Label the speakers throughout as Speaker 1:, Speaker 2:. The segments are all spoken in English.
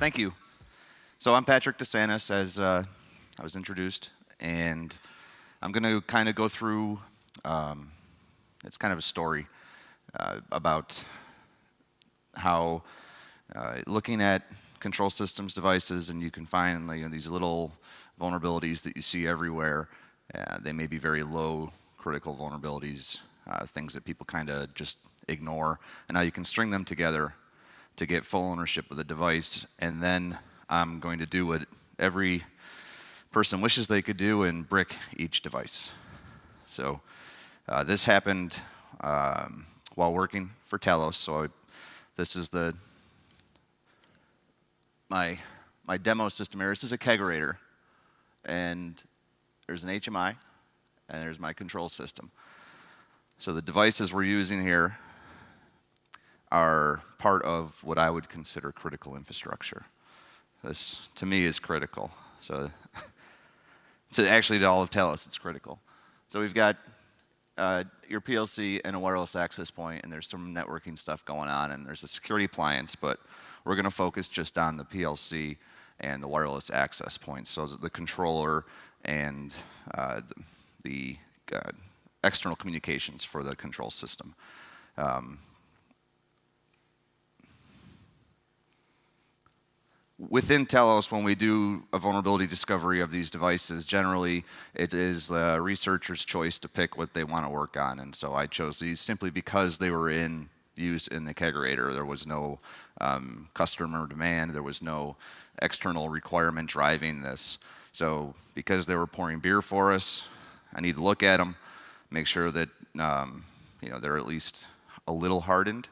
Speaker 1: Thank you. So I'm Patrick DeSantis, as I was introduced, and I'm going to kind of go through, it's kind of a story about how looking at control systems devices, and you can find these little vulnerabilities that you see everywhere. They may be very low critical vulnerabilities, things that people kind of just ignore, and now you can string them together to get full ownership of the device. And then I'm going to do what every person wishes they could do and brick each device. So this happened while working for Talos. So this is my demo system here. This is a kegerator, and there's an HMI, and there's my control system. So the devices we're using here are part of what I would consider critical infrastructure. This, to me, is critical. So, actually to all of Talos, it's critical. So we've got your PLC and a wireless access point, and there's some networking stuff going on, and there's a security appliance, but we're going to focus just on the PLC and the wireless access point. So the controller and the external communications for the control system. Within Talos, when we do a vulnerability discovery of these devices, generally it is the researcher's choice to pick what they want to work on. And so I chose these simply because they were in use in the kegerator. There was no customer demand. There was no external requirement driving this. So because they were pouring beer for us, I need to look at them, make sure that they're at least a little hardened.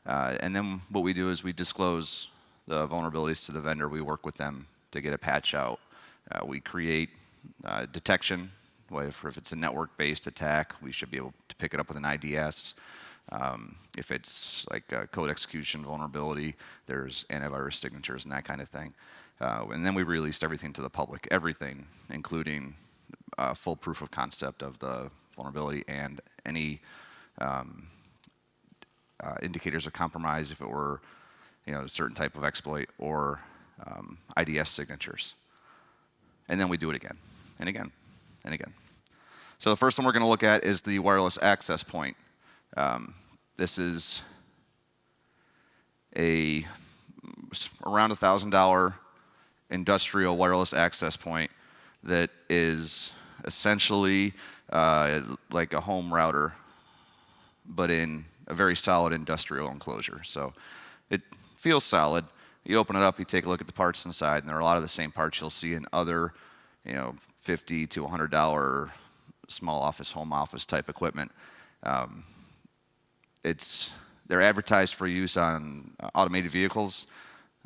Speaker 1: And then what we do is we disclose the vulnerabilities to the vendor. We work with them to get a patch out. We create detection. If it's a network-based attack, we should be able to pick it up with an IDS. If it's like a code execution vulnerability, there's antivirus signatures and that kind of thing. And then we released everything to the public, everything, including full proof of concept of the vulnerability and any indicators of compromise if it were a certain type of exploit or IDS signatures. And then we do it again and again and again. So the first one we're going to look at is the wireless access point. This is around $1,000 industrial wireless access point that is essentially like a home router, but in a very solid industrial enclosure. So it feels solid. You open it up, you take a look at the parts inside, and there are a lot of the same parts you'll see in other, $50 to $100 small office, home office type equipment. They're advertised for use on automated vehicles,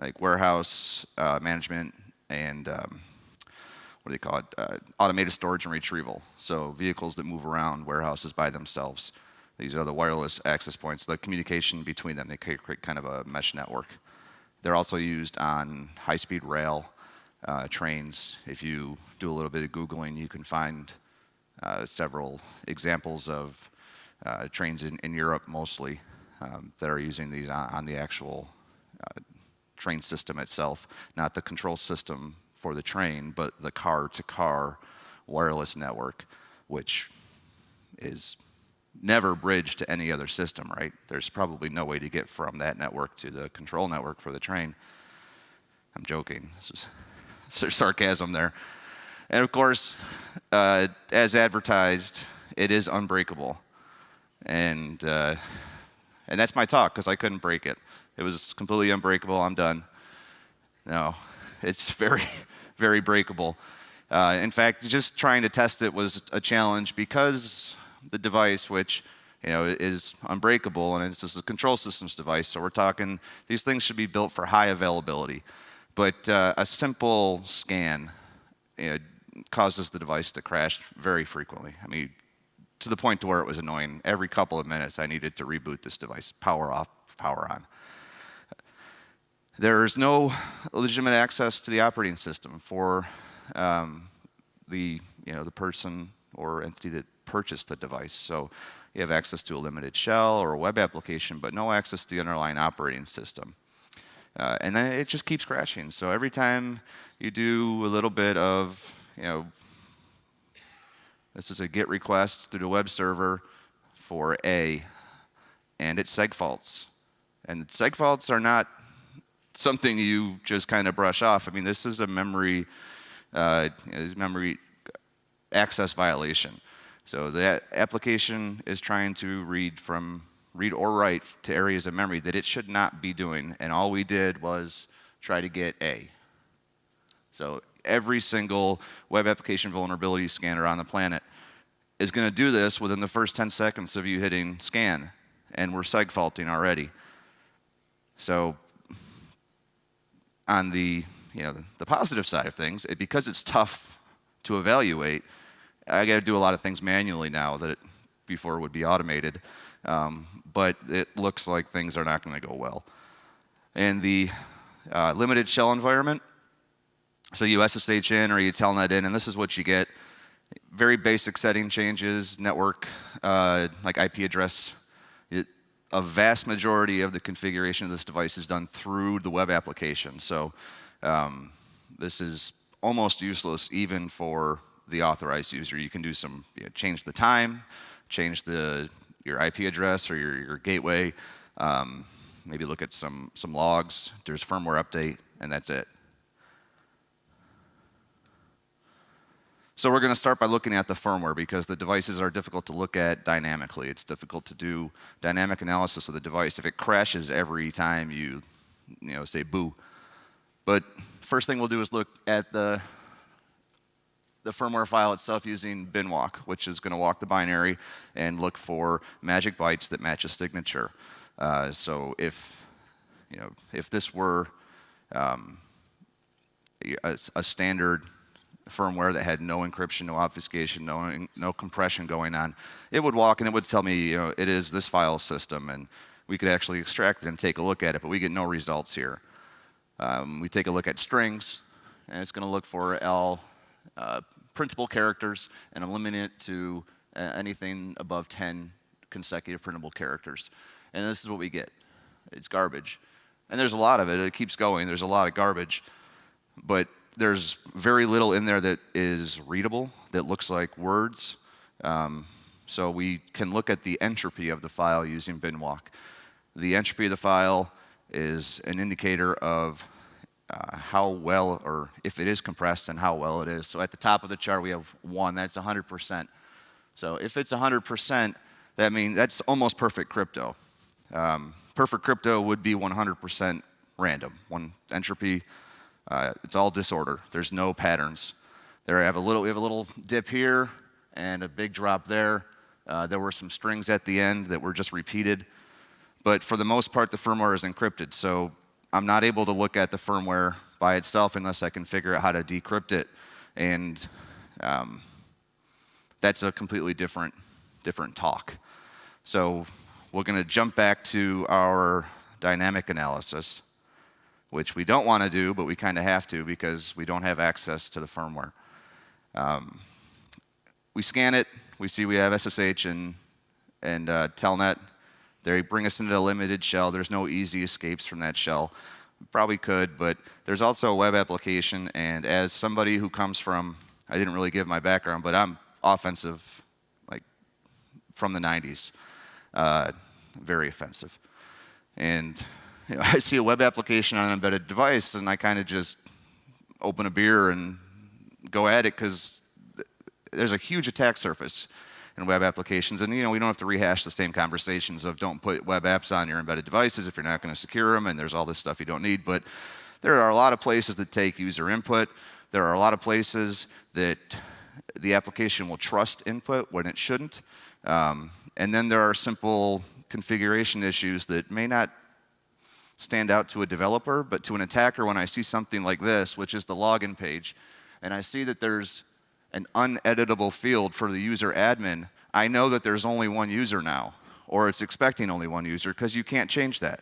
Speaker 1: like warehouse management and automated storage and retrieval. So vehicles that move around warehouses by themselves. These are the wireless access points. The communication between them, they create kind of a mesh network. They're also used on high-speed rail trains. If you do a little bit of Googling, you can find several examples of trains in Europe mostly that are using these on the actual train system itself, not the control system for the train, but the car-to-car wireless network, which is never bridged to any other system, right? There's probably no way to get from that network to the control network for the train. I'm joking. There's sarcasm there. And of course, as advertised, it is unbreakable. And that's my talk, because I couldn't break it. It was completely unbreakable. I'm done. No, it's very, very breakable. In fact, just trying to test it was a challenge because the device, which is unbreakable, and it's just a control systems device, so we're talking these things should be built for high availability. But a simple scan causes the device to crash very frequently. I mean, to the point to where it was annoying. Every couple of minutes, I needed to reboot this device, power off, power on. There is no legitimate access to the operating system for the person or entity that purchased the device. So you have access to a limited shell or a web application, but no access to the underlying operating system. And then it just keeps crashing. So every time you do a little bit of, this is a GET request through the web server for A, and it's seg faults. And seg faults are not something you just kind of brush off. I mean, this is a memory access violation. So that application is trying to read or write to areas of memory that it should not be doing, and all we did was try to get A. So every single web application vulnerability scanner on the planet is going to do this within the first 10 seconds of you hitting scan, and we're seg faulting already. So on the positive side of things, because it's tough to evaluate, I got to do a lot of things manually now that before would be automated. But it looks like things are not going to go well. And the limited shell environment, so you SSH in or you telnet in, and this is what you get. Very basic setting changes, network, like IP address. A vast majority of the configuration of this device is done through the web application. So this is almost useless even for the authorized user. You can do some, change the time, change your IP address or your gateway, maybe look at some logs, there's firmware update, and that's it. So we're going to start by looking at the firmware because the devices are difficult to look at dynamically. It's difficult to do dynamic analysis of the device if it crashes every time you say boo. But first thing we'll do is look at the firmware file itself using BINWALK, which is going to walk the binary and look for magic bytes that match a signature. So if this were a standard firmware that had no encryption, no obfuscation, no compression going on, it would walk and it would tell me, it is this file system, and we could actually extract it and take a look at it, but we get no results here. We take a look at strings, and it's going to look for L printable characters and eliminate it to anything above 10 consecutive printable characters. And this is what we get. It's garbage. And there's a lot of it. It keeps going. There's a lot of garbage. But there's very little in there that is readable, that looks like words. So we can look at the entropy of the file using BINWALK. The entropy of the file is an indicator of how well, or if it is compressed and how well it is. So at the top of the chart we have 1, that's 100%. So if it's 100%, that means that's almost perfect crypto. Perfect crypto would be 100% random. One entropy, it's all disorder. There's no patterns. We have a little dip here and a big drop there. There were some strings at the end that were just repeated. But for the most part, the firmware is encrypted. So I'm not able to look at the firmware by itself unless I can figure out how to decrypt it. And that's a completely different talk. So we're going to jump back to our dynamic analysis, which we don't want to do, but we kind of have to because we don't have access to the firmware. We scan it. We see we have SSH and telnet. They bring us into a limited shell. There's no easy escapes from that shell. Probably could, but there's also a web application, and as somebody who comes from, I didn't really give my background, but I'm offensive, like from the 90s, very offensive. And I see a web application on an embedded device, and I kind of just open a beer and go at it because there's a huge attack surface in web applications, and we don't have to rehash the same conversations of don't put web apps on your embedded devices if you're not going to secure them, and there's all this stuff you don't need. But there are a lot of places that take user input. There are a lot of places that the application will trust input when it shouldn't. And then there are simple configuration issues that may not stand out to a developer, but to an attacker, when I see something like this, which is the login page, and I see that there's an uneditable field for the user admin, I know that there's only one user now, or it's expecting only one user because you can't change that.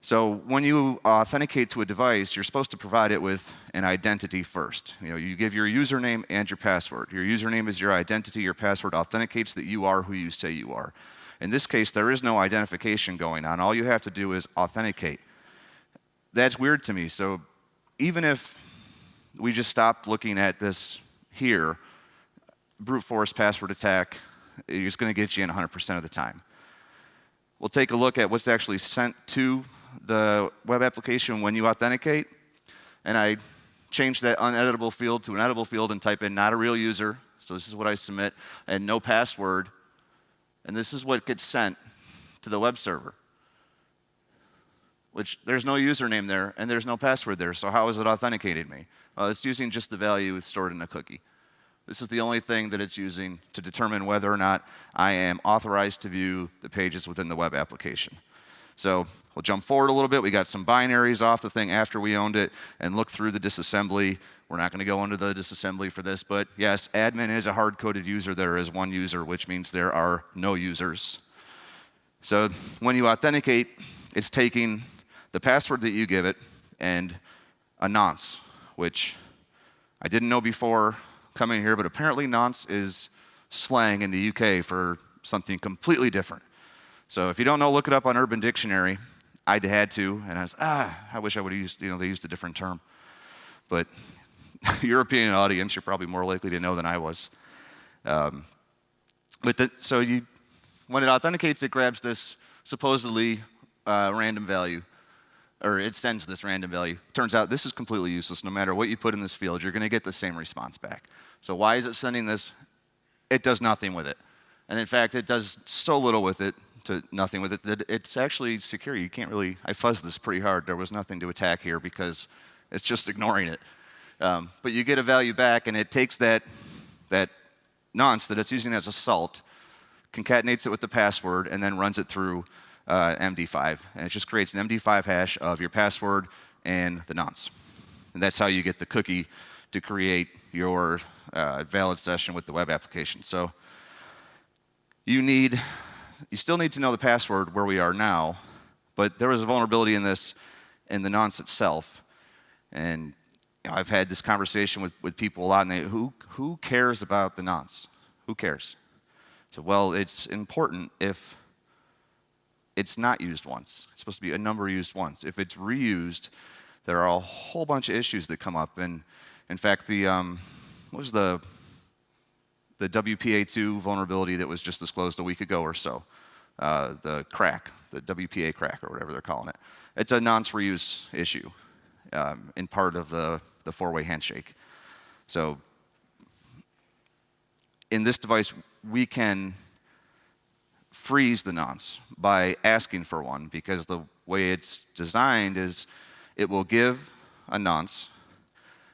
Speaker 1: So when you authenticate to a device, you're supposed to provide it with an identity first. You give your username and your password. Your username is your identity. Your password authenticates that you are who you say you are. In this case, there is no identification going on. All you have to do is authenticate. that's weird to me. So even if we just stopped looking at this here, brute force password attack is going to get you in 100% of the time. We'll take a look at what's actually sent to the web application when you authenticate, and I change that uneditable field to an editable field and type in not a real user. So this is what I submit, and no password, and this is what gets sent to the web server, which there's no username there and there's no password there, so how is it authenticating me? It's using just the value stored in a cookie. This is the only thing that it's using to determine whether or not I am authorized to view the pages within the web application. So we'll jump forward a little bit. We got some binaries off the thing after we owned it and look through the disassembly. We're not going to go into the disassembly for this, but yes, admin is a hard-coded user. There is one user, which means there are no users. So when you authenticate, it's taking the password that you give it and a nonce, which I didn't know before coming here, but apparently nonce is slang in the UK for something completely different. So if you don't know, look it up on Urban Dictionary. I had to, and I was, I wish I would have used, they used a different term. But European audience, you're probably more likely to know than I was. When it authenticates, it grabs this supposedly random value, or it sends this random value. Turns out this is completely useless. No matter what you put in this field, you're going to get the same response back. So why is it sending this? It does nothing with it. And in fact, it does so little with it, to nothing with it, that it's actually secure. You can't really, I fuzzed this pretty hard. There was nothing to attack here because it's just ignoring it. But you get a value back, and it takes that nonce that it's using as a salt, concatenates it with the password, and then runs it through MD5. And it just creates an MD5 hash of your password and the nonce. And that's how you get the cookie to create your valid session with the web application. So you still need to know the password where we are now, but there was a vulnerability in this, in the nonce itself. And I've had this conversation with people a lot, and who cares about the nonce? Who cares? So, well, it's important if it's not used once. It's supposed to be a number used once. If it's reused, there are a whole bunch of issues that come up. And in fact, what was the WPA2 vulnerability that was just disclosed a week ago or so? The crack, the WPA crack, or whatever they're calling it. It's a nonce reuse issue in part of the four-way handshake. So in this device, we can freeze the nonce by asking for one, because the way it's designed is it will give a nonce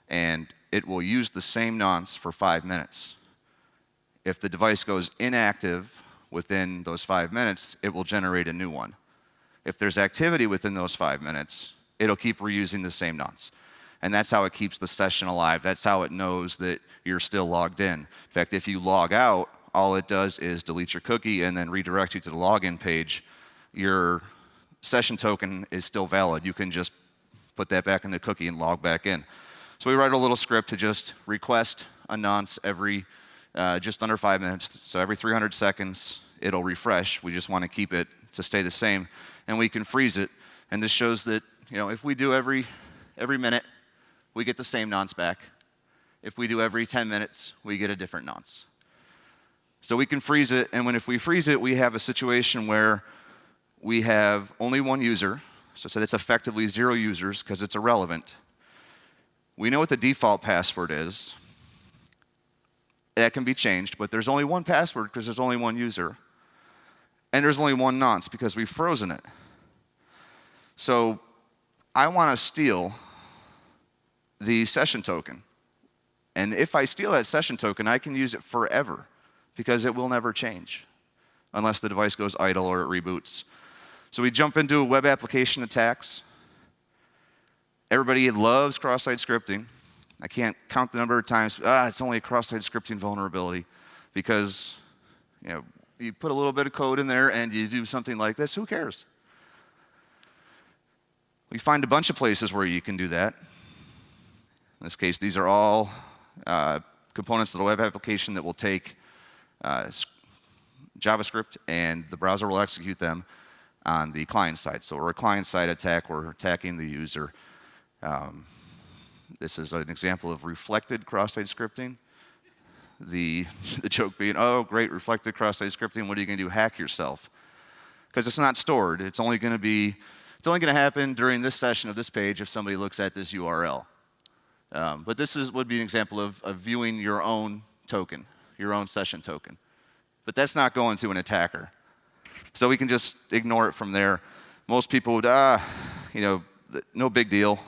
Speaker 1: and it will use the same nonce for 5 minutes. If the device goes inactive within those 5 minutes, it will generate a new one. If there's activity within those 5 minutes, it'll keep reusing the same nonce. And that's how it keeps the session alive. That's how it knows that you're still logged in. In fact, if you log out, all it does is delete your cookie and then redirect you to the login page. Your session token is still valid. You can just put that back in the cookie and log back in. So we write a little script to just request a nonce every just under 5 minutes. So every 300 seconds, it'll refresh. We just want to keep it to stay the same. And we can freeze it. And this shows that, if we do every minute, we get the same nonce back. If we do every 10 minutes, we get a different nonce. So we can freeze it, and if we freeze it, we have a situation where we have only one user. So that's effectively 0 users because it's irrelevant. We know what the default password is. That can be changed, but there's only one password because there's only one user. And there's only one nonce because we've frozen it. So I want to steal the session token. And if I steal that session token, I can use it forever because it will never change unless the device goes idle or it reboots. So we jump into web application attacks. Everybody loves cross-site scripting. I can't count the number of times, it's only a cross-site scripting vulnerability, because you put a little bit of code in there and you do something like this, who cares? We find a bunch of places where you can do that. In this case, these are all components of the web application that will take JavaScript and the browser will execute them. on the client side. So we're a client-side attack. We're attacking the user. This is an example of reflected cross-site scripting. The joke being, oh, great, reflected cross-site scripting. What are you going to do? Hack yourself? Because it's not stored. It's only going to happen during this session of this page if somebody looks at this URL. But this would be an example of viewing your own token, your own session token. But that's not going to an attacker. So we can just ignore it from there. Most people would, no big deal.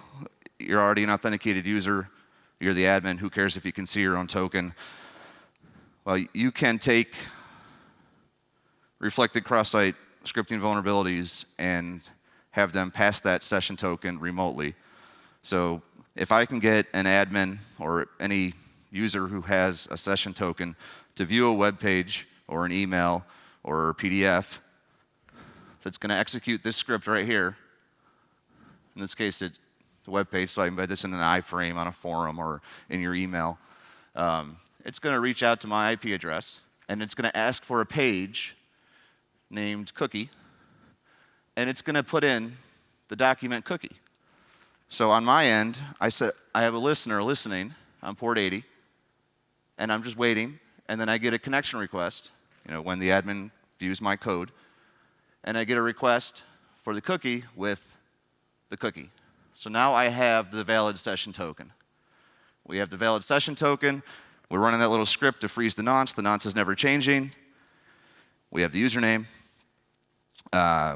Speaker 1: You're already an authenticated user. You're the admin. Who cares if you can see your own token? Well, you can take reflected cross-site scripting vulnerabilities and have them pass that session token remotely. So if I can get an admin or any user who has a session token to view a web page or an email or a PDF that's going to execute this script right here, in this case it's the web page, so I embed this in an iframe on a forum or in your email, it's going to reach out to my IP address and it's going to ask for a page named cookie, and it's going to put in the document cookie. So on my end, I have a listener listening on port 80, and I'm just waiting, and then I get a connection request, when the admin views my code, and I get a request for the cookie with the cookie. So now I have the valid session token. We have the valid session token. We're running that little script to freeze the nonce. The nonce is never changing. We have the username.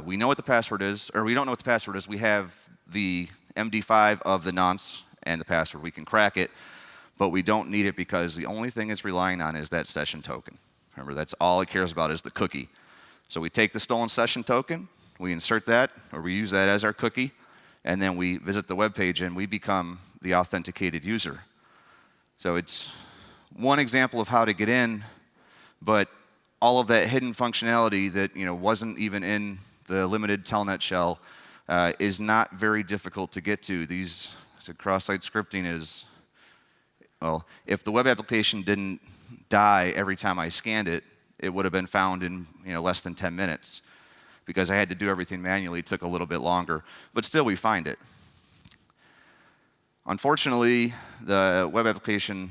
Speaker 1: We know what the password is, or we don't know what the password is. We have the MD5 of the nonce and the password. We can crack it, but we don't need it because the only thing it's relying on is that session token. Remember, that's all it cares about is the cookie. So we take the stolen session token, we insert that, or we use that as our cookie, and then we visit the web page and we become the authenticated user. So it's one example of how to get in, but all of that hidden functionality that wasn't even in the limited telnet shell is not very difficult to get to. Cross-site scripting is, well, if the web application didn't die every time I scanned it, it would have been found in less than 10 minutes. Because I had to do everything manually, it took a little bit longer. But still, we find it. Unfortunately, the web application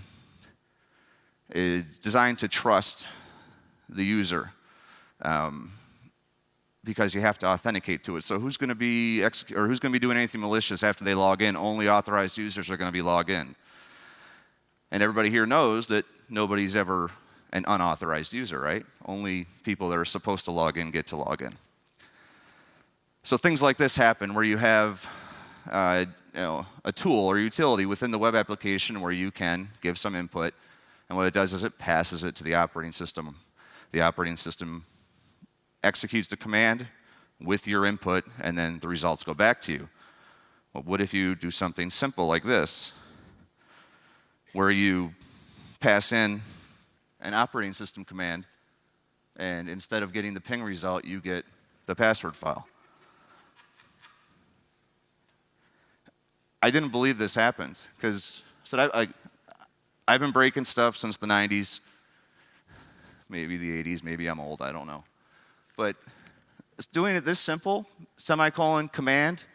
Speaker 1: is designed to trust the user because you have to authenticate to it. So who's going to be doing anything malicious after they log in? Only authorized users are going to be logged in. And everybody here knows that nobody's ever an unauthorized user, right? Only people that are supposed to log in get to log in. So things like this happen where you have a tool or utility within the web application where you can give some input, and what it does is it passes it to the operating system. The operating system executes the command with your input, and then the results go back to you. Well, what if you do something simple like this, where you pass in an operating system command, and instead of getting the ping result, you get the password file? I didn't believe this happened, because I've been breaking stuff since the 90s, maybe the 80s, maybe I'm old, I don't know. But doing it this simple, semicolon command,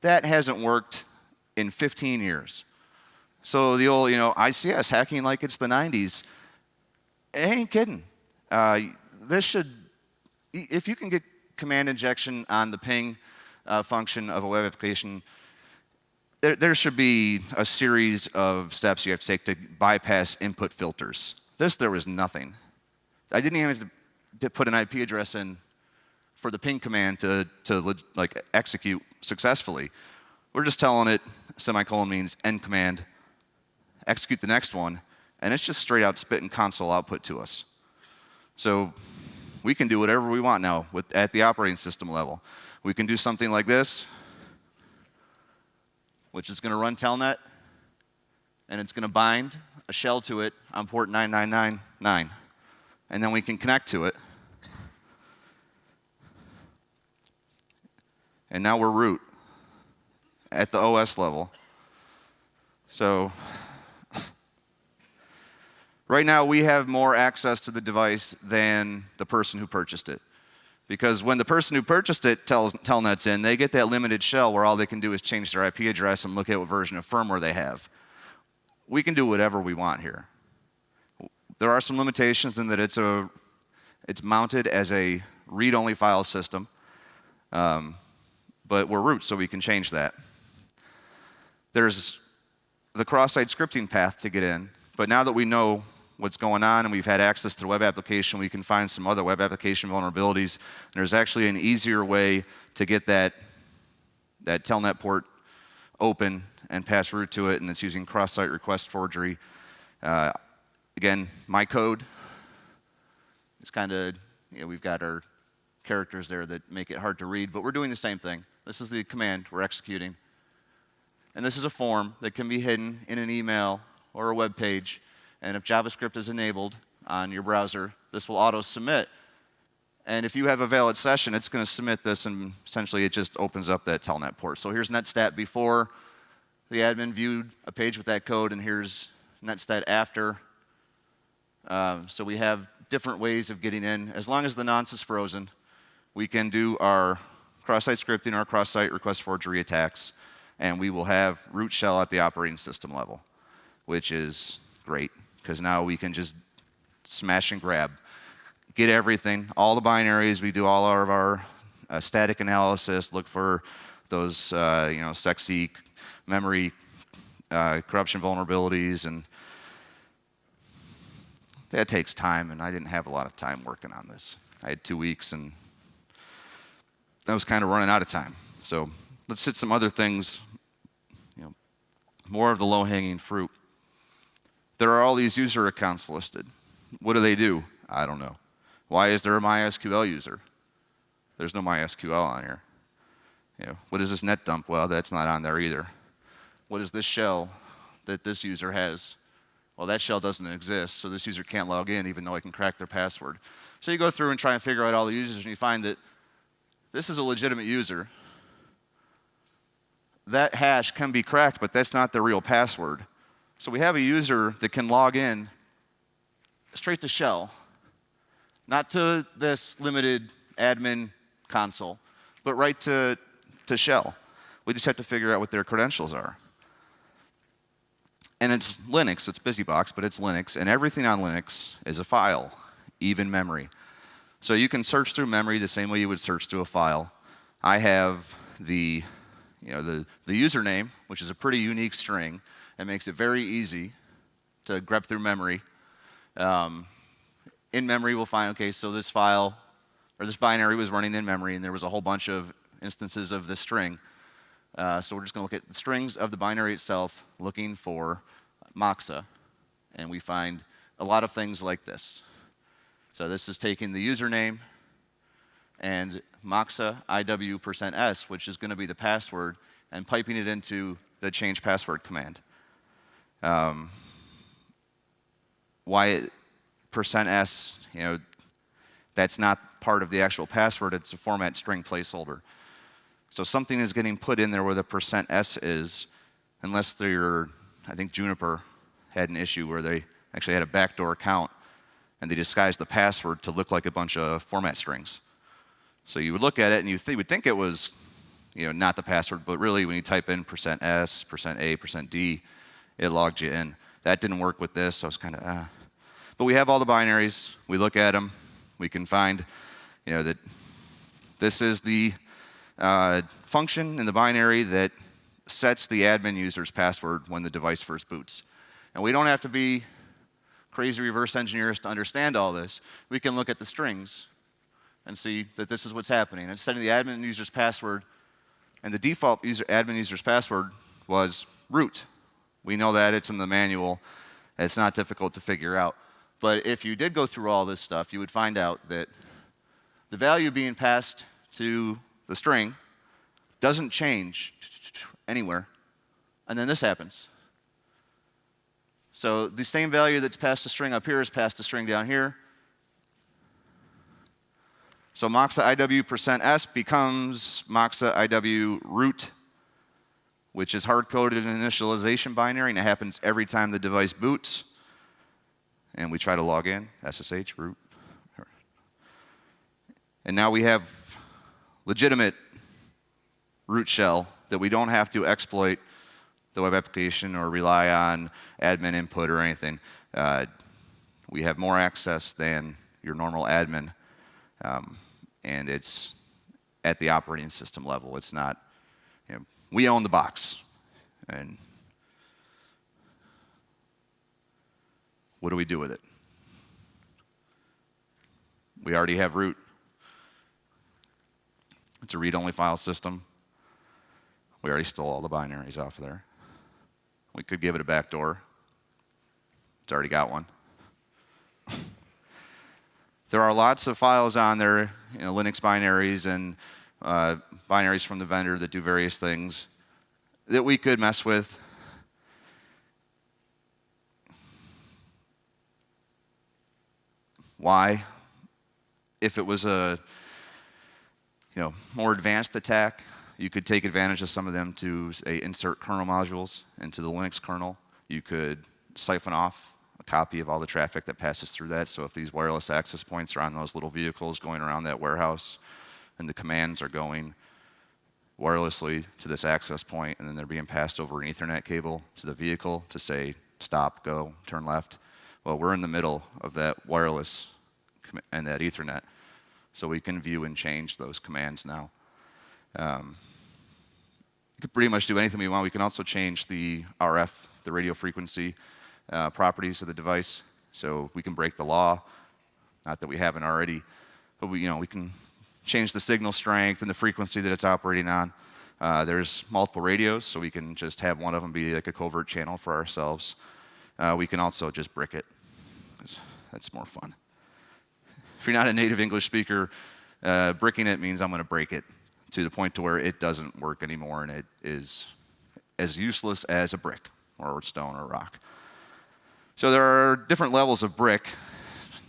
Speaker 1: that hasn't worked in 15 years. So the old, ICS, hacking like it's the 90s, it ain't kidding. If you can get command injection on the ping function of a web application, there should be a series of steps you have to take to bypass input filters. There was nothing. I didn't even have to put an IP address in for the ping command to execute successfully. We're just telling it semicolon means end command, execute the next one, and it's just straight out spitting console output to us. So we can do whatever we want now at the operating system level. We can do something like this, which is going to run telnet, and it's going to bind a shell to it on port 9999. And then we can connect to it. And now we're root at the OS level. So right now we have more access to the device than the person who purchased it. Because when the person who purchased it telnets in, they get that limited shell where all they can do is change their IP address and look at what version of firmware they have. We can do whatever we want here. There are some limitations in that it's mounted as a read-only file system, but we're root, so we can change that. There's the cross-site scripting path to get in, but now that we know what's going on and we've had access to the web application, we can find some other web application vulnerabilities. And there's actually an easier way to get that telnet port open and pass root to it, and it's using cross-site request forgery. Again, my code is kind of, we've got our characters there that make it hard to read, but we're doing the same thing. This is the command we're executing. And this is a form that can be hidden in an email or a web page. And if JavaScript is enabled on your browser, this will auto-submit. And if you have a valid session, it's going to submit this, and essentially it just opens up that telnet port. So here's netstat before the admin viewed a page with that code, and here's netstat after. So we have different ways of getting in. As long as the nonce is frozen, we can do our cross-site scripting, our cross-site request forgery attacks, and we will have root shell at the operating system level, which is great, because now we can just smash and grab, get everything, all the binaries. We do all of our static analysis, look for those sexy memory corruption vulnerabilities, and that takes time, and I didn't have a lot of time working on this. I had 2 weeks, and I was kind of running out of time. So let's hit some other things, more of the low-hanging fruit. There are all these user accounts listed. What do? I don't know. Why is there a MySQL user? There's no MySQL on here. What is this net dump? Well, that's not on there either. What is this shell that this user has? Well, that shell doesn't exist, so this user can't log in even though I can crack their password. So you go through and try and figure out all the users, and you find that this is a legitimate user. That hash can be cracked, but that's not the real password. So we have a user that can log in straight to shell, not to this limited admin console, but right to shell. We just have to figure out what their credentials are. And it's Linux, it's BusyBox, but it's Linux, and everything on Linux is a file, even memory. So you can search through memory the same way you would search through a file. I have the username, which is a pretty unique string. It makes it very easy to grep through memory. In memory, we'll find, okay, so this file, or this binary was running in memory, and there was a whole bunch of instances of this string. So we're just going to look at the strings of the binary itself, looking for MOXA. And we find a lot of things like this. So this is taking the username and MOXA IW%S, which is going to be the password, and piping it into the change password command. Why %S, that's not part of the actual password, it's a format string placeholder. So something is getting put in there where the %S is, unless they're, I think Juniper had an issue where they actually had a backdoor account and they disguised the password to look like a bunch of format strings. So you would look at it and you would think it was not the password, but really when you type in %S, %A, %D, it logged you in. That didn't work with this, so I was kind of, But we have all the binaries, we look at them, we can find that this is the function in the binary that sets the admin user's password when the device first boots. And we don't have to be crazy reverse engineers to understand all this. We can look at the strings and see that this is what's happening. It's setting the admin user's password, and the default admin user's password was root. We know that, it's in the manual. It's not difficult to figure out. But if you did go through all this stuff, you would find out that the value being passed to the string doesn't change anywhere, and then this happens. So the same value that's passed to string up here is passed to string down here. So MOXA IW%S becomes MOXA IW root, which is hard-coded in an initialization binary, and it happens every time the device boots. And we try to log in, SSH root. And now we have legitimate root shell that we don't have to exploit the web application or rely on admin input or anything. We have more access than your normal admin, and it's at the operating system level. It's not, we own the box. And what do we do with it? We already have root. It's a read-only file system. We already stole all the binaries off of there. We could give it a backdoor. It's already got one. There are lots of files on there, Linux binaries and binaries from the vendor that do various things that we could mess with. Why? If it was a more advanced attack, you could take advantage of some of them to, say, insert kernel modules into the Linux kernel. You could siphon off a copy of all the traffic that passes through that. So if these wireless access points are on those little vehicles going around that warehouse, and the commands are going wirelessly to this access point, and then they're being passed over an Ethernet cable to the vehicle to say, stop, go, turn left. Well, we're in the middle of that wireless and that Ethernet. So we can view and change those commands now. You can pretty much do anything we want. We can also change the RF, the radio frequency properties of the device. So we can break the law, not that we haven't already, but we can change the signal strength and the frequency that it's operating on. There's multiple radios, so we can just have one of them be like a covert channel for ourselves. We can also just brick it, because that's more fun. If you're not a native English speaker, bricking it means I'm going to break it to the point to where it doesn't work anymore and it is as useless as a brick or stone or rock. So there are different levels of brick.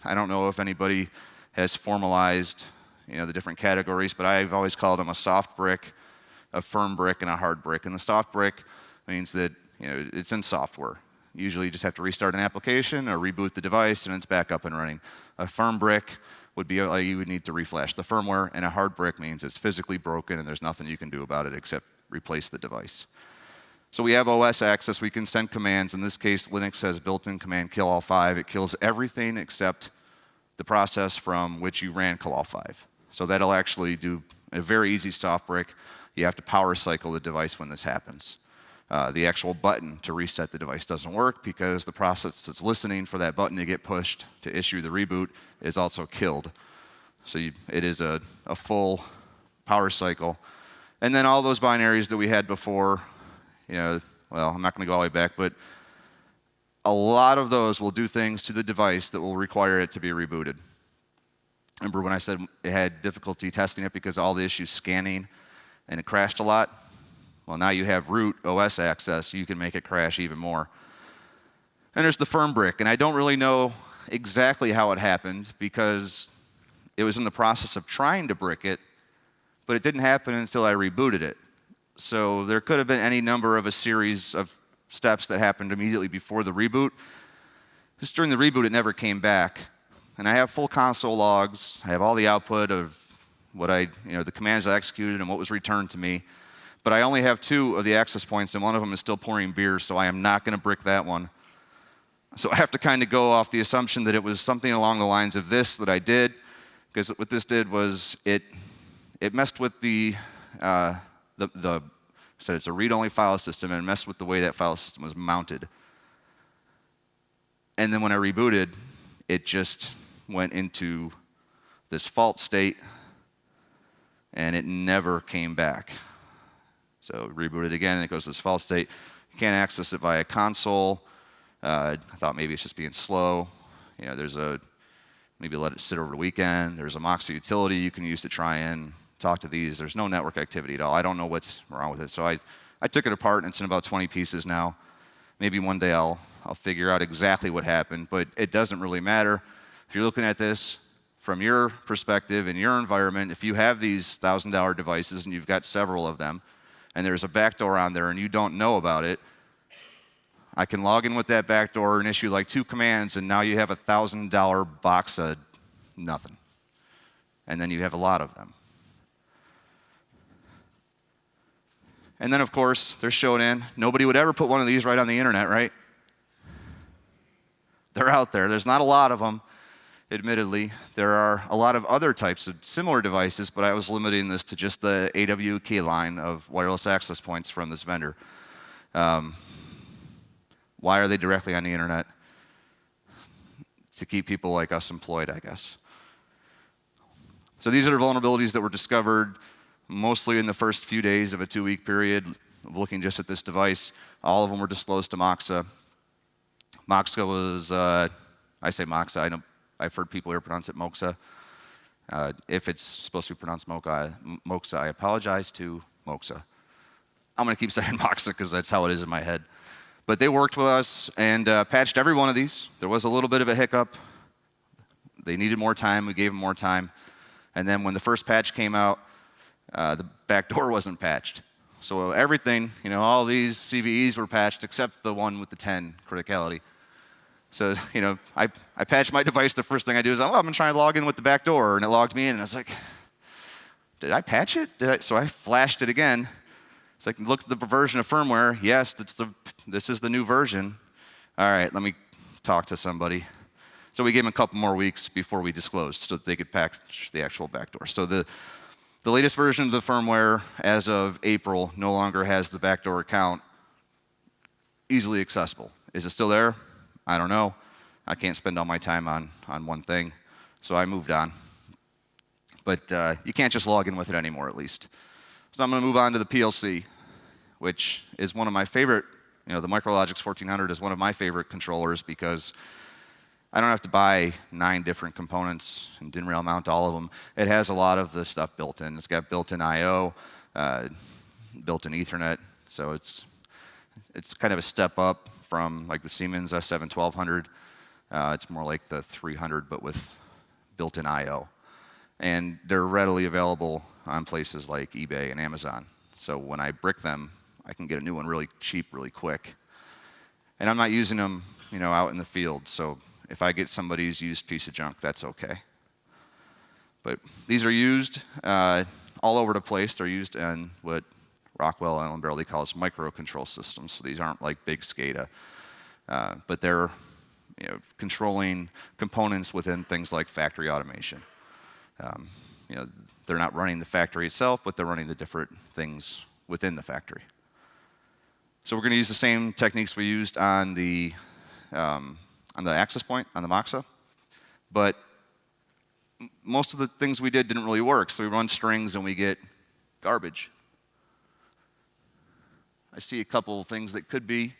Speaker 1: I don't know if anybody has formalized the different categories, but I've always called them a soft brick, a firm brick, and a hard brick. And the soft brick means that it's in software. Usually you just have to restart an application or reboot the device and it's back up and running. A firm brick would be like you would need to reflash the firmware, and a hard brick means it's physically broken and there's nothing you can do about it except replace the device. So we have OS access, we can send commands. In this case, Linux has built-in command kill all 5. It kills everything except the process from which you ran kill all 5. So that'll actually do a very easy soft brick. You have to power cycle the device when this happens. The actual button to reset the device doesn't work because the process that's listening for that button to get pushed to issue the reboot is also killed. So it is a full power cycle. And then all those binaries that we had before, well, I'm not going to go all the way back, but a lot of those will do things to the device that will require it to be rebooted. Remember when I said it had difficulty testing it because all the issues scanning and it crashed a lot? Well, now you have root OS access, so you can make it crash even more. And there's the firm brick, and I don't really know exactly how it happened because it was in the process of trying to brick it, but it didn't happen until I rebooted it. So there could have been any number of a series of steps that happened immediately before the reboot. Just during the reboot, it never came back. And I have full console logs. I have all the output of what the commands I executed and what was returned to me. But I only have 2 of the access points, and one of them is still pouring beer, so I am not going to brick that one. So I have to kind of go off the assumption that it was something along the lines of this that I did, because what this did was it messed with so it's a read-only file system, and it messed with the way that file system was mounted. And then when I rebooted, it just went into this fault state, and it never came back. So reboot it again, and it goes to this fault state. You can't access it via console. I thought maybe it's just being slow. Maybe let it sit over the weekend. There's a MOXA utility you can use to try and talk to these. There's no network activity at all. I don't know what's wrong with it. So I took it apart, and it's in about 20 pieces now. Maybe one day I'll figure out exactly what happened, but it doesn't really matter. If you're looking at this from your perspective in your environment, if you have these $1,000 devices and you've got several of them, and there's a backdoor on there and you don't know about it, I can log in with that backdoor and issue like 2 commands, and now you have a $1,000 box of nothing. and then you have a lot of them. And then, of course, they're shown in. Nobody would ever put one of these right on the internet, right? They're out there. There's not a lot of them, admittedly. There are a lot of other types of similar devices, but I was limiting this to just the AW key line of wireless access points from this vendor. Why are they directly on the internet? To keep people like us employed, I guess. So these are the vulnerabilities that were discovered mostly in the first few days of a 2-week period of looking just at this device. All of them were disclosed to MOXA. MOXA was, I say MOXA, I've heard people here pronounce it MOXA. If it's supposed to be pronounced MOXA, I apologize to MOXA. I'm going to keep saying MOXA because that's how it is in my head. But they worked with us and patched every one of these. There was a little bit of a hiccup. They needed more time. We gave them more time. And then when the first patch came out, the backdoor wasn't patched. So everything, all these CVEs were patched except the one with the 10 criticality. So, I patched my device. The first thing I do is, I'm going to try and log in with the backdoor. And it logged me in. And I was like, did I patch it? So I flashed it again. It's like, look at the version of firmware. Yes, this is the new version. All right, let me talk to somebody. So we gave them a couple more weeks before we disclosed so that they could patch the actual backdoor. So the latest version of the firmware as of April no longer has the backdoor account easily accessible. Is it still there? I don't know. I can't spend all my time on one thing. So I moved on. But you can't just log in with it anymore, at least. So I'm going to move on to the PLC, which is one of my favorite, the Micrologix 1400 is one of my favorite controllers because I don't have to buy 9 different components and DIN rail mount all of them. It has a lot of the stuff built in. It's got built-in I/O, built-in Ethernet, so it's kind of a step up from like the Siemens S7 1200. It's more like the 300, but with built-in I/O. And they're readily available on places like eBay and Amazon. So when I brick them, I can get a new one really cheap, really quick. And I'm not using them, out in the field. So if I get somebody's used piece of junk, that's okay. But these are used all over the place. They're used in what Rockwell Allen Barely calls microcontrol systems. So these aren't like big SCADA, but they're controlling components within things like factory automation. They're not running the factory itself, but they're running the different things within the factory. So we're going to use the same techniques we used on the access point, on the MOXA, but most of the things we did didn't really work. So we run strings and we get garbage. I see a couple of things that could be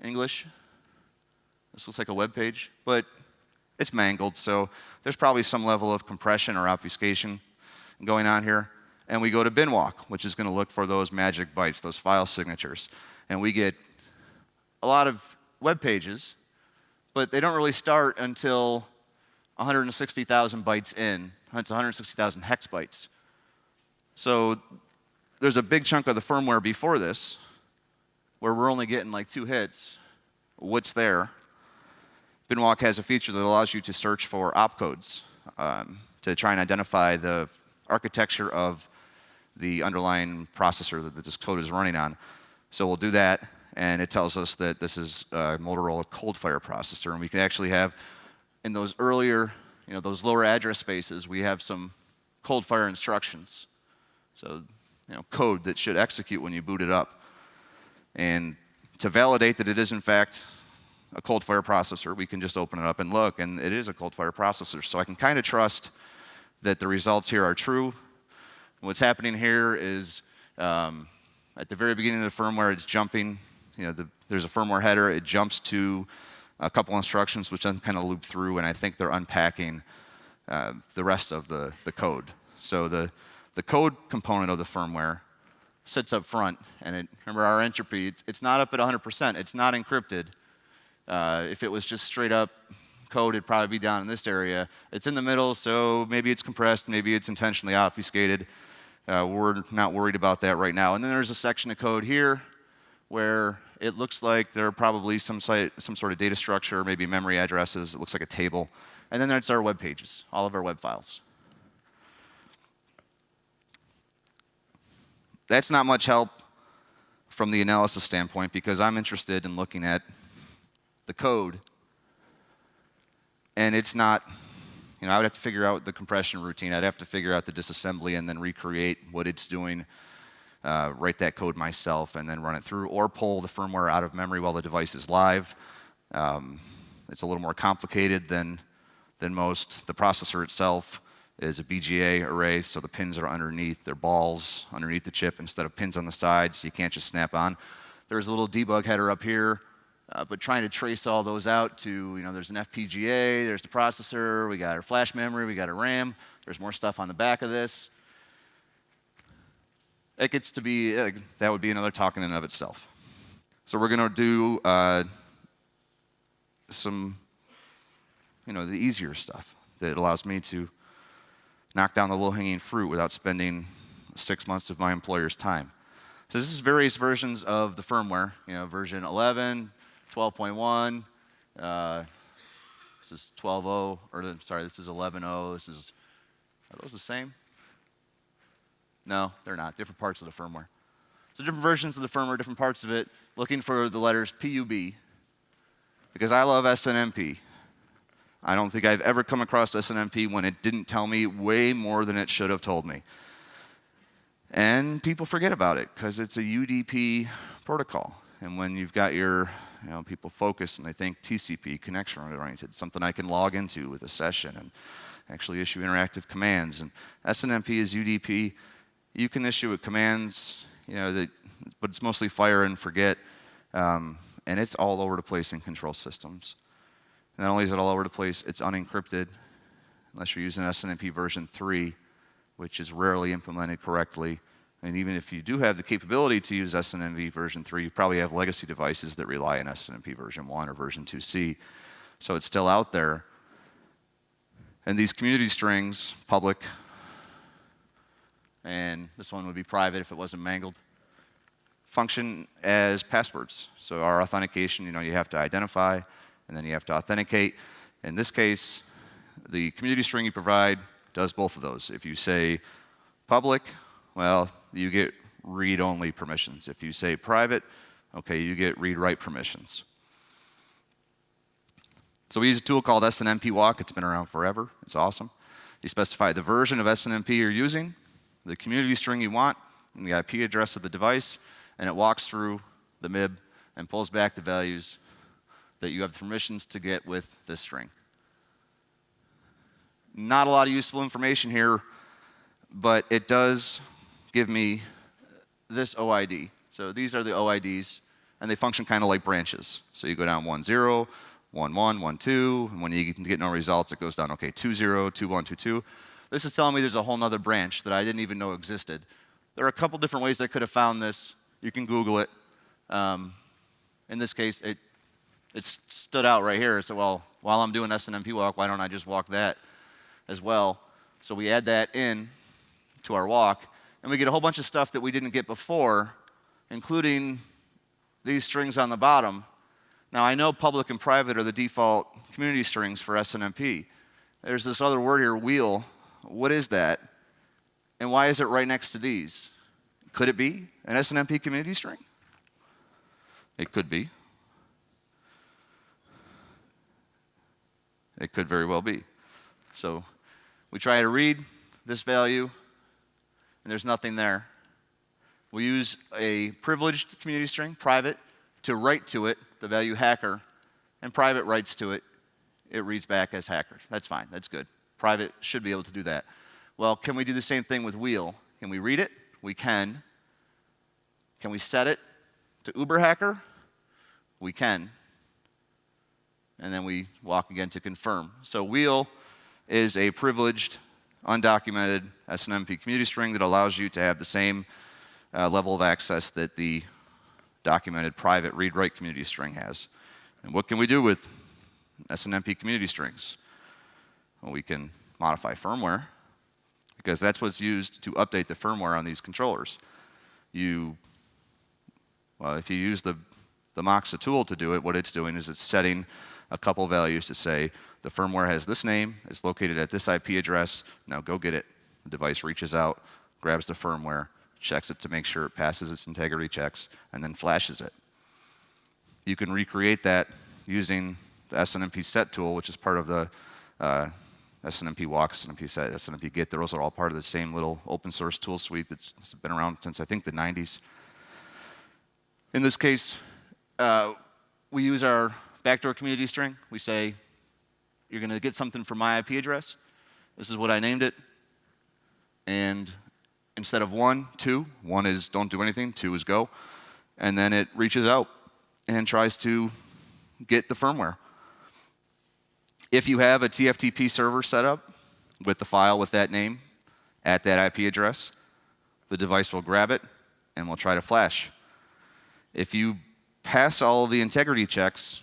Speaker 1: English. This looks like a web page, but it's mangled, so there's probably some level of compression or obfuscation going on here. And we go to BINWALK, which is going to look for those magic bytes, those file signatures. And we get a lot of web pages, but they don't really start until 160,000 bytes in. That's 160,000 hex bytes. So there's a big chunk of the firmware before this where we're only getting like 2 hits. What's there? BINWALK has a feature that allows you to search for opcodes to try and identify the architecture of the underlying processor that this code is running on. So we'll do that, and it tells us that this is a Motorola cold-fire processor, and we can actually have, in those earlier, those lower address spaces, we have some cold-fire instructions. So, code that should execute when you boot it up. And to validate that it is, in fact, a cold-fire processor, we can just open it up and look, and it is a cold-fire processor. So I can kind of trust that the results here are true. What's happening here is at the very beginning of the firmware, it's jumping. There's a firmware header. It jumps to a couple instructions, which then kind of loop through, and I think they're unpacking the rest of the code. So the code component of the firmware sits up front, and remember our entropy, it's not up at 100%. It's not encrypted. If it was just straight up code, it'd probably be down in this area. It's in the middle, so maybe it's compressed, maybe it's intentionally obfuscated. We're not worried about that right now. And then there's a section of code here where it looks like there are probably some sort of data structure, maybe memory addresses. It looks like a table. And then there's our web pages, all of our web files. that's not much help from the analysis standpoint, because I'm interested in looking at the code. And it's not, I would have to figure out the compression routine. I'd have to figure out the disassembly and then recreate what it's doing, write that code myself, and then run it through, or pull the firmware out of memory while the device is live. It's a little more complicated than most. The processor itself is a BGA array, so the pins are underneath. They're balls underneath the chip instead of pins on the sides, so you can't just snap on. There's a little debug header up here, but trying to trace all those out to, there's an FPGA, there's the processor, we got our flash memory, we got our RAM, there's more stuff on the back of this. It gets to be, that would be another talk in and of itself. So we're going to do some, the easier stuff that allows me to knock down the low-hanging fruit without spending 6 months of my employer's time. So this is various versions of the firmware, version 11, 12.1, this is 12.0, or sorry, this is 11.0, this is, are those the same? No, they're not, different parts of the firmware. So different versions of the firmware, different parts of it, looking for the letters PUB, because I love SNMP. I don't think I've ever come across SNMP when it didn't tell me way more than it should have told me. And people forget about it because it's a UDP protocol. And when you've got your, people focus and they think TCP, connection oriented, something I can log into with a session and actually issue interactive commands. And SNMP is UDP. You can issue commands, but it's mostly fire and forget. And it's all over the place in control systems. Not only is it all over the place, it's unencrypted, unless you're using SNMP version 3, which is rarely implemented correctly. And even if you do have the capability to use SNMP version 3, you probably have legacy devices that rely on SNMP version 1 or version 2C. So it's still out there. And these community strings, public, and this one would be private if it wasn't mangled, function as passwords. So our authentication, you have to identify, and then you have to authenticate. In this case, the community string you provide does both of those. If you say public, well, you get read-only permissions. If you say private, okay, you get read-write permissions. So we use a tool called BINWALK. It's been around forever. It's awesome. You specify the version of SNMP you're using, the community string you want, and the IP address of the device, and it walks through the MIB and pulls back the values that you have the permissions to get with this string. Not a lot of useful information here, but it does give me this OID. So these are the OIDs, and they function kind of like branches. So you go down 1, 0, 1, 1, 1, 2, and when you get no results, it goes down, okay, 2, 0, 2, 1, 2, 2. This is telling me there's a whole other branch that I didn't even know existed. There are a couple different ways I could have found this. You can Google it. In this case, it stood out right here. So, well, while I'm doing SNMP walk, why don't I just walk that as well? So we add that in to our walk, and we get a whole bunch of stuff that we didn't get before, including these strings on the bottom. Now, I know public and private are the default community strings for SNMP. There's this other word here, wheel. What is that? And why is it right next to these? Could it be an SNMP community string? It could be. It could very well be. So we try to read this value, and there's nothing there. We use a privileged community string, private, to write to it the value hacker, and private writes to it. It reads back as hacker. That's fine. That's good. Private should be able to do that. Well, can we do the same thing with wheel? Can we read it? We can. Can we set it to Uber hacker? We can. And then we walk again to confirm. So wheel is a privileged, undocumented SNMP community string that allows you to have the same level of access that the documented private read-write community string has. And what can we do with SNMP community strings? Well, we can modify firmware, because that's what's used to update the firmware on these controllers. Well, if you use the MOXA tool to do it, what it's doing is it's setting a couple values to say, the firmware has this name, it's located at this IP address, now go get it. The device reaches out, grabs the firmware, checks it to make sure it passes its integrity checks, and then flashes it. You can recreate that using the SNMP set tool, which is part of the SNMP walk, SNMP set, SNMP git. Those are all part of the same little open source tool suite that's been around since I think the 90s. In this case, we use our backdoor community string. We say, you're going to get something from my IP address. This is what I named it. And instead of 1, 2, 1 is don't do anything, 2 is go. And then it reaches out and tries to get the firmware. If you have a TFTP server set up with the file with that name at that IP address, the device will grab it and will try to flash. If you pass all of the integrity checks,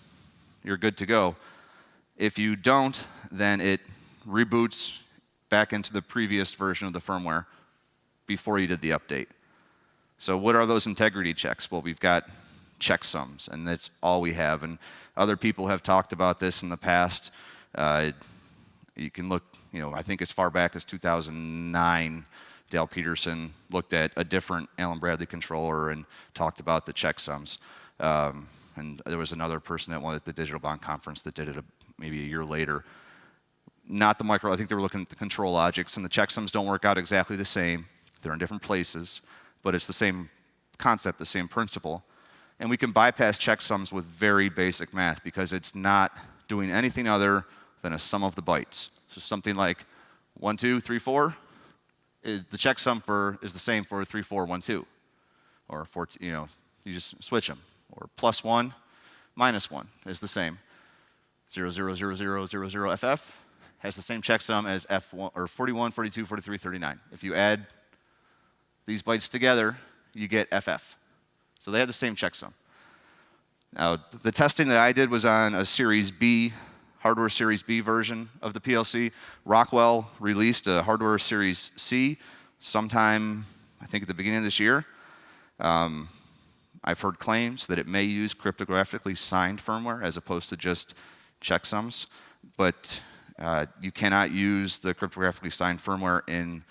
Speaker 1: you're good to go. If you don't, then it reboots back into the previous version of the firmware before you did the update. So what are those integrity checks? Well, we've got checksums, and that's all we have. And other people have talked about this in the past. You can look, I think as far back as 2009, Dale Peterson looked at a different Allen Bradley controller and talked about the checksums. And there was another person that went at the Digital Bond Conference that did it maybe a year later. Not the micro, I think they were looking at the control logics, and the checksums don't work out exactly the same. They're in different places, but it's the same concept, the same principle. And we can bypass checksums with very basic math because it's not doing anything other than a sum of the bytes. So something like 1, 2, 3, 4, is the checksum is the same for 3, 4, 1, 2. Or 4, you just switch them. Or +1, -1 is the same. 0, 0, 0, 0, 0, 0, FF has the same checksum as F1, or 41, 42, 43, 39. If you add these bytes together, you get FF. So they have the same checksum. Now, the testing that I did was on a Series B, hardware Series B version of the PLC. Rockwell released a hardware Series C sometime, I think at the beginning of this year. I've heard claims that it may use cryptographically signed firmware as opposed to just checksums, but you cannot use the cryptographically signed firmware in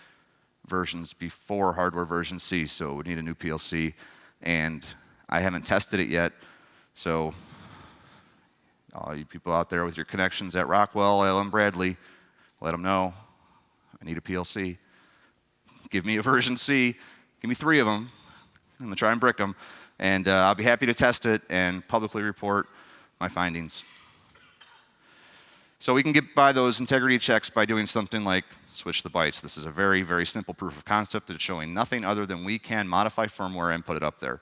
Speaker 1: versions before hardware version C, so it would need a new PLC, and I haven't tested it yet, so all you people out there with your connections at Rockwell, Allen Bradley, let them know, I need a PLC. Give me a version C, give me 3 of them, I'm gonna try and brick them, and I'll be happy to test it and publicly report my findings. So we can get by those integrity checks by doing something like switch the bytes. This is a very, very simple proof of concept that's showing nothing other than we can modify firmware and put it up there.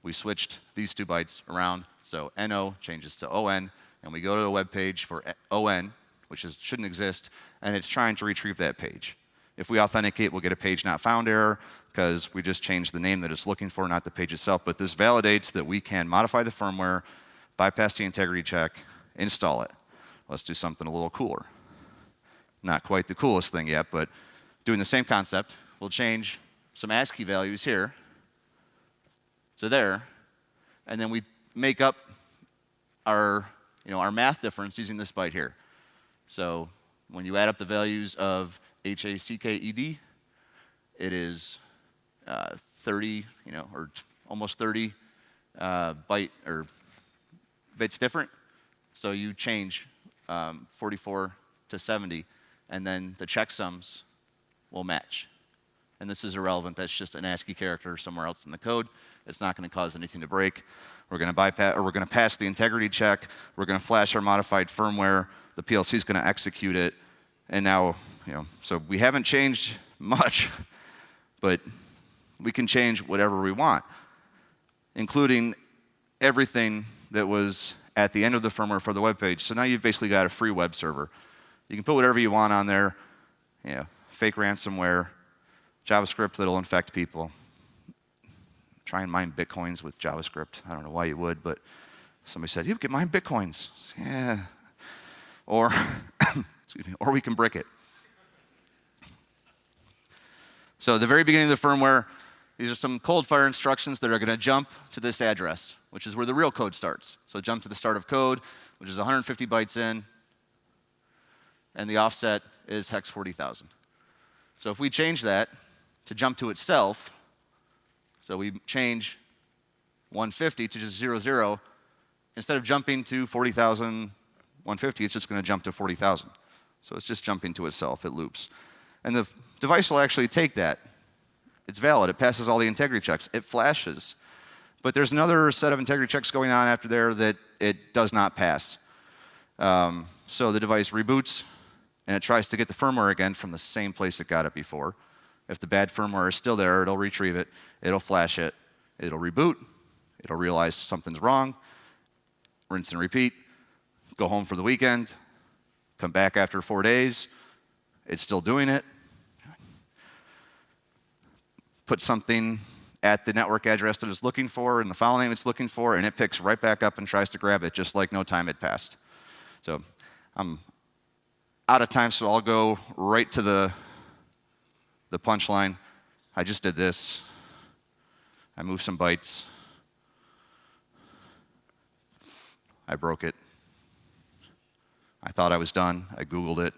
Speaker 1: We switched these 2 bytes around, so NO changes to ON, and we go to a web page for ON, which shouldn't exist, and it's trying to retrieve that page. If we authenticate, we'll get a page not found error because we just changed the name that it's looking for, not the page itself. But this validates that we can modify the firmware, bypass the integrity check, install it. Let's do something a little cooler. Not quite the coolest thing yet, but doing the same concept. We'll change some ASCII values here to there, and then we make up our, our math difference using this byte here. So when you add up the values of HACKED, it is 30, or almost 30 bits different. So you change 44 to 70, and then the checksums will match. And this is irrelevant. That's just an ASCII character somewhere else in the code. It's not going to cause anything to break. We're going to bypass, or we're going to pass the integrity check. We're going to flash our modified firmware. The PLC is going to execute it. And now, so we haven't changed much, but we can change whatever we want, including everything that was at the end of the firmware for the web page. So now you've basically got a free web server. You can put whatever you want on there, fake ransomware, JavaScript that'll infect people. Try and mine Bitcoins with JavaScript. I don't know why you would, but somebody said, you can mine Bitcoins. Yeah. Or, excuse me, or we can brick it. So at the very beginning of the firmware, these are some cold fire instructions that are going to jump to this address, which is where the real code starts. So jump to the start of code, which is 150 bytes in, and the offset is hex 40,000. So if we change that to jump to itself, So we change 150 to just 00. Instead of jumping to 40,150, it's just going to jump to 40,000. So it's just jumping to itself. It loops. And the device will actually take that. It's valid. It passes all the integrity checks. It flashes. But there's another set of integrity checks going on after there that it does not pass. So the device reboots, and it tries to get the firmware again from the same place it got it before. If the bad firmware is still there, it'll retrieve it. It'll flash it. It'll reboot. It'll realize something's wrong. Rinse and repeat. Go home for the weekend. Come back after 4 days. It's still doing it. Put something at the network address that it's looking for and the file name it's looking for, and it picks right back up and tries to grab it just like no time had passed. So I'm out of time, so I'll go right to the punchline. I just did this. I moved some bytes. I broke it. I thought I was done. I Googled it.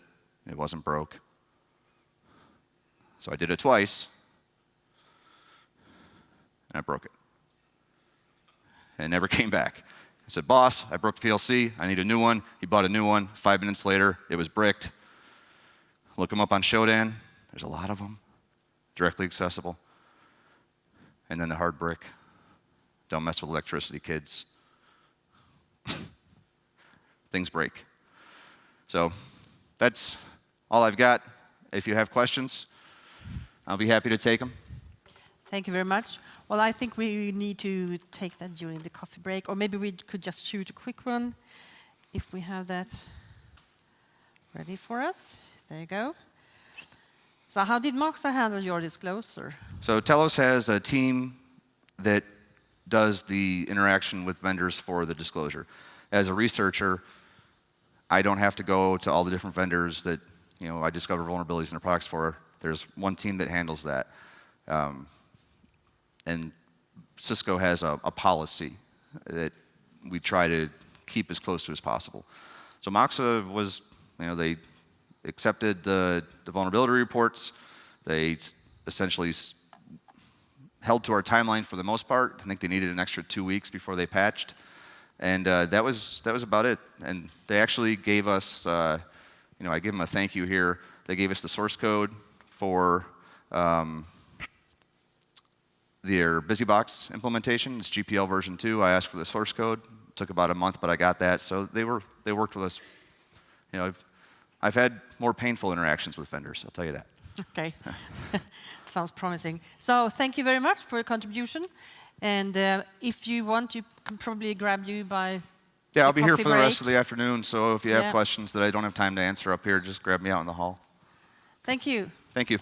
Speaker 1: It wasn't broke. So I did it twice, and I broke it. And it never came back. I said, boss, I broke the PLC. I need a new one. He bought a new one. 5 minutes later, it was bricked. Look them up on Shodan. There's a lot of them, directly accessible. And then the hard brick. Don't mess with electricity, kids. Things break. So that's all I've got. If you have questions, I'll be happy to take them.
Speaker 2: Thank you very much. Well, I think we need to take that during the coffee break, or maybe we could just shoot a quick one if we have that ready for us. There you go. So how did MOXA handle your disclosure? So
Speaker 1: Telos has a team that does the interaction with vendors for the disclosure. As a researcher, I don't have to go to all the different vendors that I discover vulnerabilities in their products for. There's one team that handles that. And Cisco has a policy that we try to keep as close to as possible. So MOXA was, they accepted the vulnerability reports. They essentially held to our timeline for the most part. I think they needed an extra 2 weeks before they patched. And that was about it. And they actually gave us, I give them a thank you here. They gave us the source code for their BusyBox implementation. It's GPL version 2. I asked for the source code. It took about a month, but I got that. So they worked with us. I've had more painful interactions with vendors, I'll tell you that.
Speaker 2: Okay. Sounds promising. So thank you very much for your contribution. And if you want, you can probably grab you by
Speaker 1: I'll be here for the rest of the afternoon. So if you have questions that I don't have time to answer up here, just grab me out in the hall.
Speaker 2: Thank you.
Speaker 1: Thank you.